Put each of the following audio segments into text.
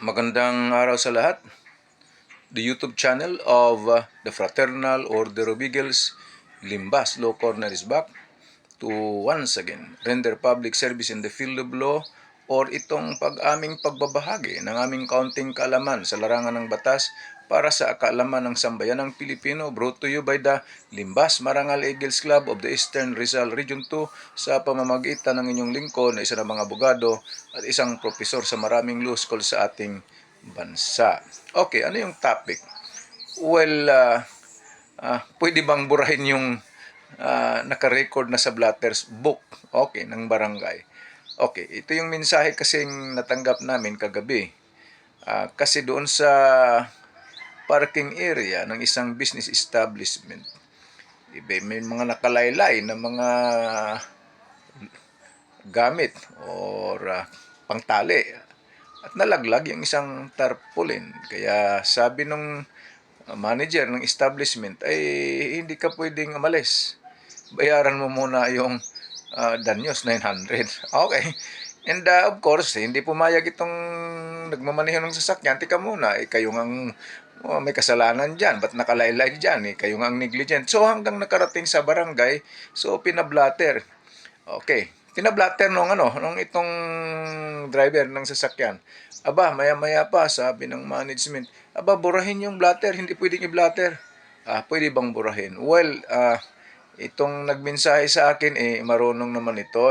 Magandang araw sa lahat. The YouTube channel of the Fraternal Order of Eagles, Limbas Law Corner is back to once again render public service in the field of law or itong pag-aming pagbabahagi ng aming kaunting kaalaman sa larangan ng batas para sa kaalaman ng sambayanang Pilipino, brought to you by the Limbas Marangal Eagles Club of the Eastern Rizal Region 2 sa pamamagitan ng inyong lingkod na isa ng mga abogado at isang profesor sa maraming law school sa ating bansa. Okay, ano yung topic? Well, pwede bang burahin yung naka-record na sa Blatters book, okay, ng barangay? Okay, ito yung mensahe kasing natanggap namin kagabi. Kasi doon sa parking area ng isang business establishment, may mga nakalaylay na mga gamit or pangtali at nalaglag yung isang tarpaulin. Kaya sabi nung manager ng establishment ay hindi ka pwedeng umalis. Bayaran mo muna yung danyos, 900. Okay. And of course, hindi pumayag itong nagmamaneho ng sasakyan. Tika muna, kayo ang may kasalanan dyan. Ba't nakalaylay dyan? Kayo ang negligent. So hanggang nakarating sa barangay, so pinablatter. Okay. Pinablatter nung itong driver ng sasakyan. Aba, maya-maya pa, sabi ng management, aba, burahin yung blatter. Hindi pwedeng i-blatter. Pwede bang burahin? Well, itong nagmensahe sa akin, marunong naman ito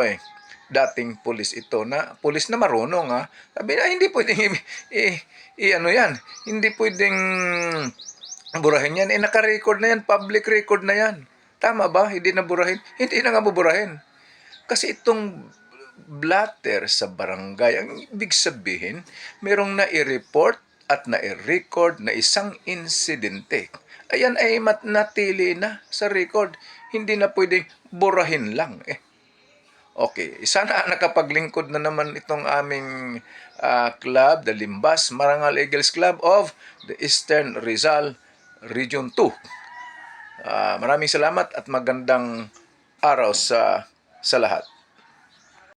dating pulis ito na pulis na marunong sabi na hindi pwedeng yan, hindi pwedeng burahin yan, naka-record na yan, public record na yan, tama ba? Hindi na burahin, hindi na nga buburahin kasi itong blatter sa barangay, ang ibig sabihin merong na-i-report at na-i-record na isang insidente, ayan ay natili na sa record, hindi na pwedeng burahin lang Okay, sana nakapaglingkod na naman itong aming club, the Limbas Marangal Eagles Club of the Eastern Rizal Region 2. Maraming salamat at magandang araw sa lahat.